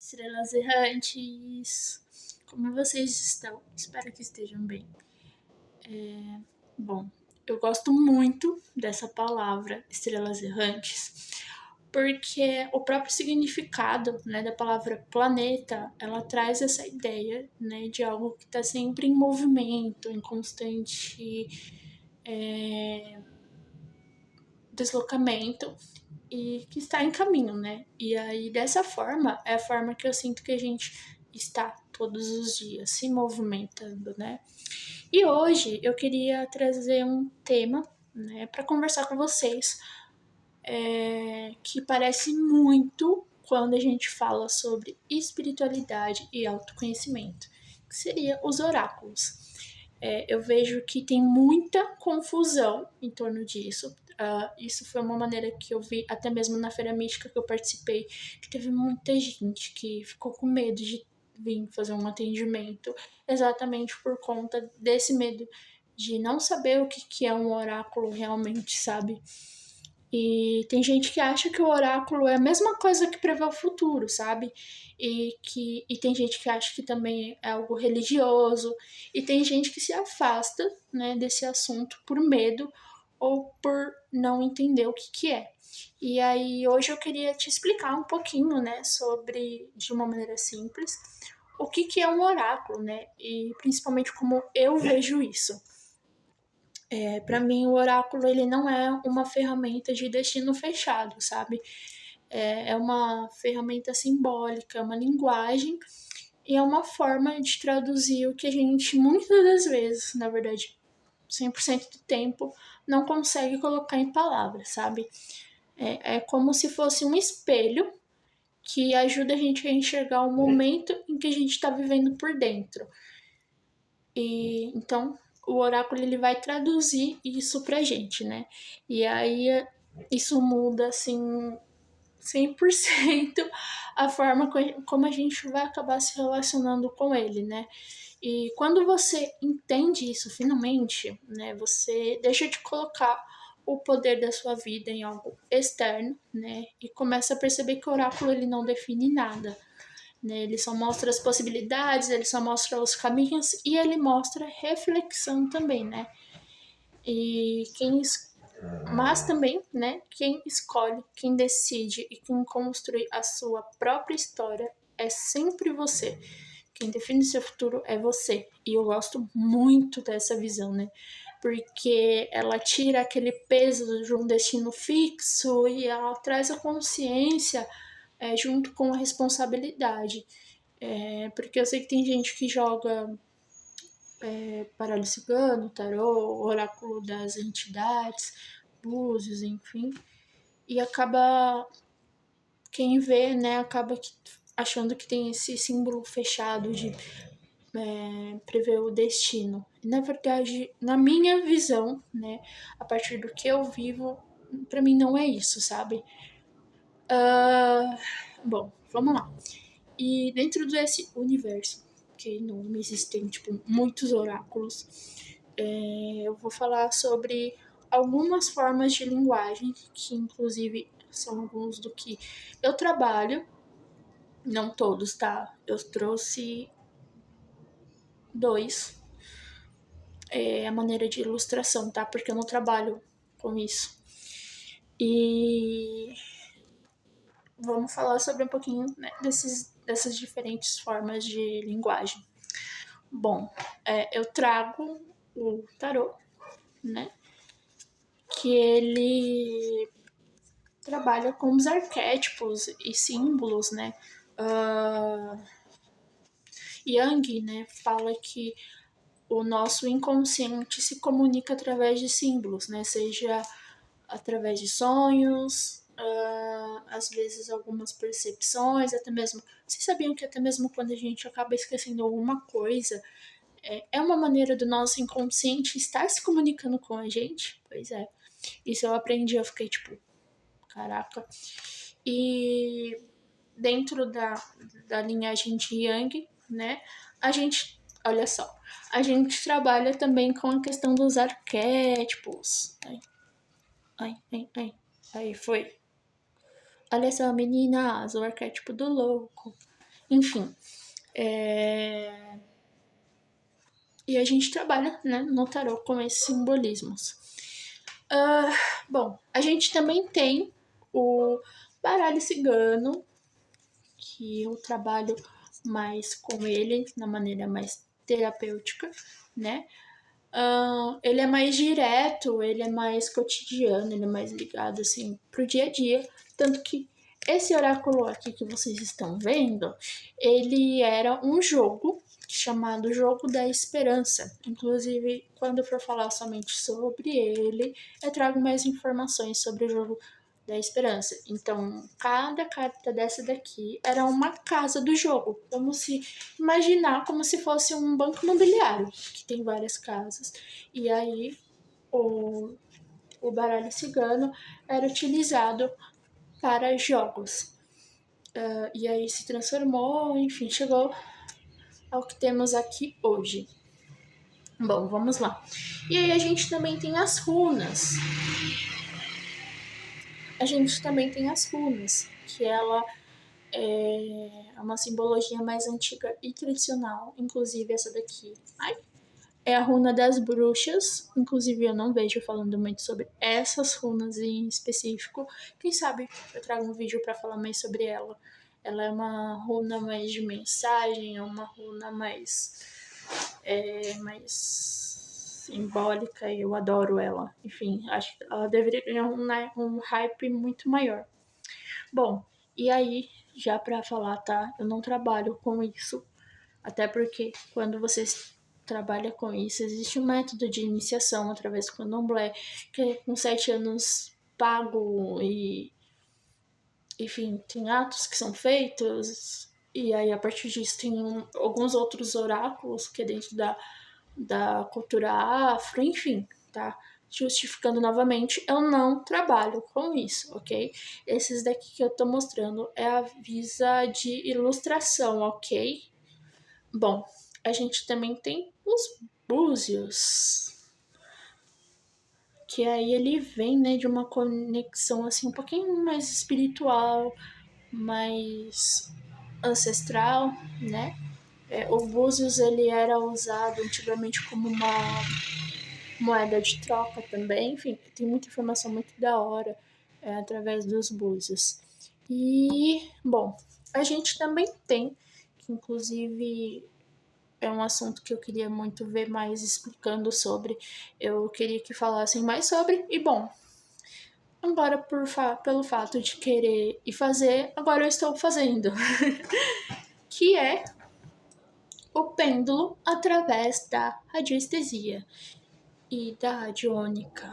Estrelas errantes, como vocês estão? Espero que estejam bem. Bom, eu gosto muito dessa palavra, estrelas errantes, porque o próprio significado, né, da palavra planeta, ela traz essa ideia, né, de algo que está sempre em movimento, em constante deslocamento e que está em caminho, né? E aí, dessa forma, é a forma que eu sinto que a gente está todos os dias se movimentando, né? E hoje eu queria trazer um tema, né, para conversar com vocês, que parece muito quando a gente fala sobre espiritualidade e autoconhecimento, que seria os oráculos. Eu vejo que tem muita confusão em torno disso. Isso foi uma maneira que eu vi até mesmo na Feira Mística que eu participei, que teve muita gente que ficou com medo de vir fazer um atendimento, exatamente por conta desse medo de não saber o que é um oráculo realmente, sabe? E tem gente que acha que o oráculo é a mesma coisa que prevê o futuro, sabe? E tem gente que acha que também é algo religioso. E tem gente que se afasta, né, desse assunto por medo ou por não entender o que é. E aí hoje eu queria te explicar um pouquinho, né, sobre, de uma maneira simples, o que é um oráculo, né? E principalmente como eu vejo isso. Para mim, o oráculo ele não é uma ferramenta de destino fechado, sabe? É uma ferramenta simbólica, é uma linguagem e é uma forma de traduzir o que a gente muitas das vezes, na verdade, 100% do tempo, não consegue colocar em palavras, sabe? É como se fosse um espelho que ajuda a gente a enxergar o momento em que a gente está vivendo por dentro. E então o oráculo ele vai traduzir isso pra gente, né? E aí isso muda assim 100% a forma como a gente vai acabar se relacionando com ele, né? E quando você entende isso finalmente, né, você deixa de colocar o poder da sua vida em algo externo, né, e começa a perceber que o oráculo ele não define nada, né? Ele só mostra as possibilidades, ele só mostra os caminhos e ele mostra reflexão também, né? E quem mas também, né, quem escolhe, quem decide e quem constrói a sua própria história é sempre você. Quem define seu futuro é você. E eu gosto muito dessa visão, né? Porque ela tira aquele peso de um destino fixo e ela traz a consciência junto com a responsabilidade. Porque eu sei que tem gente que joga baralho cigano, tarô, oráculo das entidades, búzios, enfim, e acaba, quem vê, né, acaba achando que tem esse símbolo fechado de prever o destino. E, na verdade, na minha visão, né, a partir do que eu vivo, para mim não é isso, sabe? Bom, vamos lá. E dentro desse universo, que é enorme, existem tipo, muitos oráculos, eu vou falar sobre algumas formas de linguagem, que inclusive são alguns do que eu trabalho, não todos, tá? Eu trouxe dois, a maneira de ilustração, tá? Porque eu não trabalho com isso. E vamos falar sobre um pouquinho, né, dessas diferentes formas de linguagem. Bom, eu trago o tarô, né? Que ele trabalha com os arquétipos e símbolos, né? Uh, Yang, né, fala que o nosso inconsciente se comunica através de símbolos, né? Seja através de sonhos, às vezes algumas percepções, até mesmo. Vocês sabiam que até mesmo quando a gente acaba esquecendo alguma coisa, é uma maneira do nosso inconsciente estar se comunicando com a gente? Pois é. Isso eu aprendi, eu fiquei tipo, caraca. E dentro da linhagem de Yang, né, a gente, olha só, a gente trabalha também com a questão dos arquétipos. Aí foi. Olha só, meninas, o arquétipo do louco. Enfim, e a gente trabalha, né, no tarô com esses simbolismos. Bom, a gente também tem o baralho cigano, que eu trabalho mais com ele, na maneira mais terapêutica, né? Ele é mais direto, ele é mais cotidiano, ele é mais ligado, assim, pro dia a dia. Tanto que esse oráculo aqui que vocês estão vendo, ele era um jogo chamado Jogo da Esperança. Inclusive, quando eu for falar somente sobre ele, eu trago mais informações sobre o jogo da esperança. Então, cada carta dessa daqui era uma casa do jogo. Vamos se imaginar como se fosse um banco imobiliário, que tem várias casas. E aí, o baralho cigano era utilizado para jogos. E aí se transformou, enfim, chegou ao que temos aqui hoje. Bom, vamos lá. E aí a gente também tem as runas. Que ela é uma simbologia mais antiga e tradicional, inclusive essa daqui. É a runa das bruxas, inclusive eu não vejo falando muito sobre essas runas em específico. Quem sabe eu trago um vídeo para falar mais sobre ela. Ela é uma runa mais de mensagem, é uma runa mais simbólica e eu adoro ela. Enfim, acho que ela deveria ganhar um hype muito maior. Bom, e aí, já pra falar, tá? Eu não trabalho com isso, até porque quando você trabalha com isso, existe um método de iniciação através do candomblé, que é com 7 anos pago e, enfim, tem atos que são feitos, e aí a partir disso tem alguns outros oráculos que é dentro da cultura afro, enfim, tá? Justificando novamente, eu não trabalho com isso, ok? Esses daqui que eu tô mostrando é a visa de ilustração, ok? Bom, a gente também tem os búzios, que aí ele vem, né, de uma conexão assim um pouquinho mais espiritual, mais ancestral, né? O búzios ele era usado antigamente como uma moeda de troca também, enfim, tem muita informação muito da hora através dos búzios. E, bom, a gente também tem, que inclusive é um assunto que eu queria muito ver mais explicando sobre, eu queria que falassem mais sobre, e bom, agora pelo fato de querer e fazer, agora eu estou fazendo, que é o pêndulo através da radiestesia e da radiônica.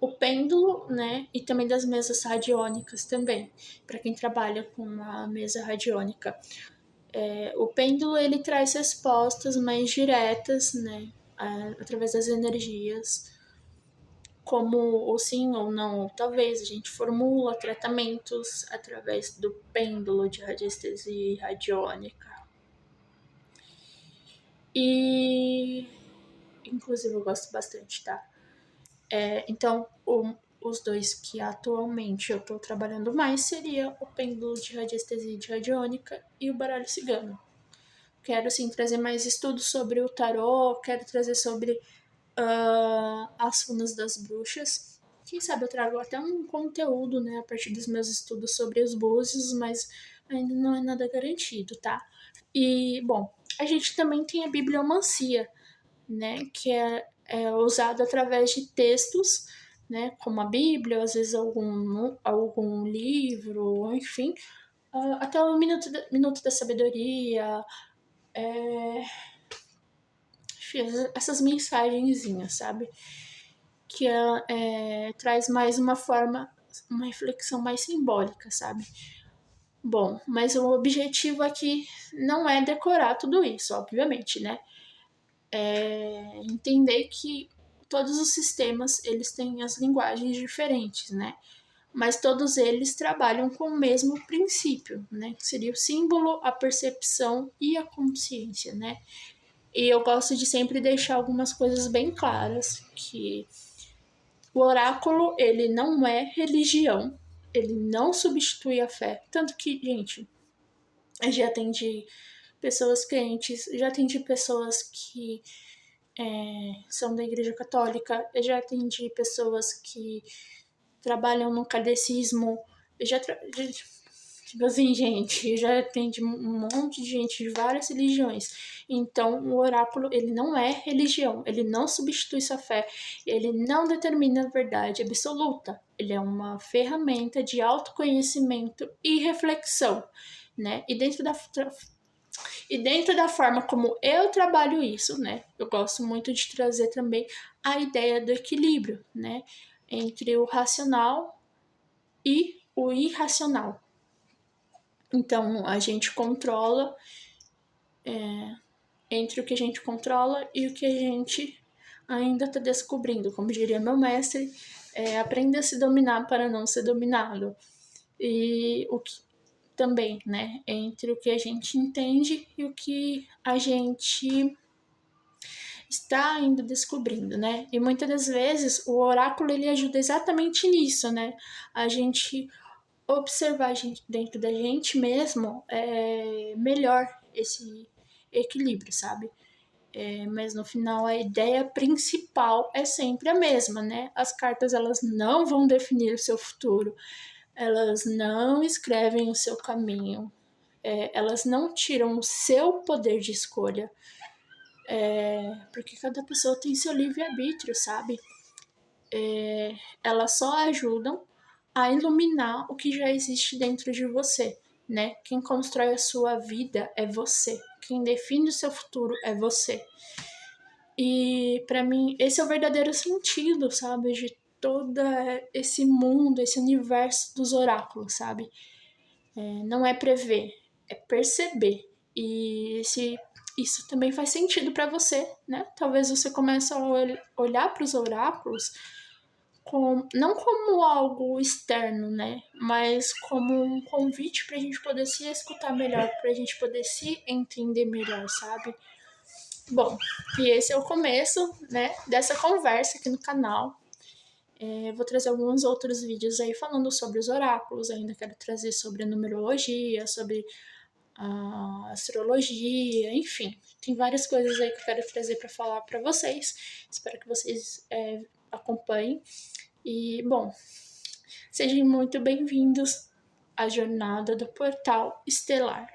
O pêndulo, né, e também das mesas radiônicas também, para quem trabalha com a mesa radiônica. O pêndulo ele traz respostas mais diretas, né, através das energias, como o sim ou não, ou talvez a gente formula tratamentos através do pêndulo de radiestesia e radiônica. E inclusive eu gosto bastante, tá? Então, os dois que atualmente eu estou trabalhando mais seria o pêndulo de radiestesia e de radiônica e o baralho cigano. Quero, sim, trazer mais estudos sobre o tarô, quero trazer sobre as runas das bruxas. Quem sabe eu trago até um conteúdo, né, a partir dos meus estudos sobre os búzios, mas ainda não é nada garantido, tá? E, bom, a gente também tem a bibliomancia, né, que é usado através de textos, né, como a Bíblia, às vezes algum livro, enfim, até o Minuto da Sabedoria, enfim, essas mensagenzinhas, sabe, que traz mais uma reflexão mais simbólica, sabe. Bom, mas o objetivo aqui não é decorar tudo isso, obviamente, né, entender que todos os sistemas eles têm as linguagens diferentes, né? Mas todos eles trabalham com o mesmo princípio, né? Que seria o símbolo, a percepção e a consciência, né? E eu gosto de sempre deixar algumas coisas bem claras, que o oráculo, ele não é religião, ele não substitui a fé. Tanto que, gente, Eu já atendi pessoas crentes, já atendi pessoas que são da Igreja Católica, eu já atendi pessoas que trabalham no kardecismo, eu tipo assim, gente, eu já atendi um monte de gente de várias religiões. Então, o oráculo, ele não é religião, ele não substitui sua fé, ele não determina a verdade absoluta. Ele é uma ferramenta de autoconhecimento e reflexão, né? E dentro da forma como eu trabalho isso, né? Eu gosto muito de trazer também a ideia do equilíbrio, né? Entre o racional e o irracional. Então, a gente controla entre o que a gente controla e o que a gente ainda está descobrindo. Como diria meu mestre, aprenda a se dominar para não ser dominado. E o que também, né? Entre o que a gente entende e o que a gente está ainda descobrindo, né? E muitas das vezes o oráculo ele ajuda exatamente nisso, né? A gente observar a gente dentro da gente mesmo melhor esse equilíbrio, sabe? Mas no final a ideia principal é sempre a mesma, né? As cartas elas não vão definir o seu futuro, elas não escrevem o seu caminho, elas não tiram o seu poder de escolha, porque cada pessoa tem seu livre-arbítrio, sabe? Elas só ajudam a iluminar o que já existe dentro de você, né? Quem constrói a sua vida é você. Quem define o seu futuro é você. E para mim esse é o verdadeiro sentido, sabe, de todo esse mundo, esse universo dos oráculos, sabe? Não é prever, é perceber. E se isso também faz sentido para você, né? Talvez você comece a olhar para os oráculos não como algo externo, né? Mas como um convite para a gente poder se escutar melhor, para a gente poder se entender melhor, sabe? Bom, e esse é o começo, né, dessa conversa aqui no canal. Eu vou trazer alguns outros vídeos aí falando sobre os oráculos, ainda quero trazer sobre a numerologia, sobre a astrologia, enfim. Tem várias coisas aí que eu quero trazer para falar para vocês. Espero que vocês acompanhem. E, bom, sejam muito bem-vindos à jornada do Portal Estelar.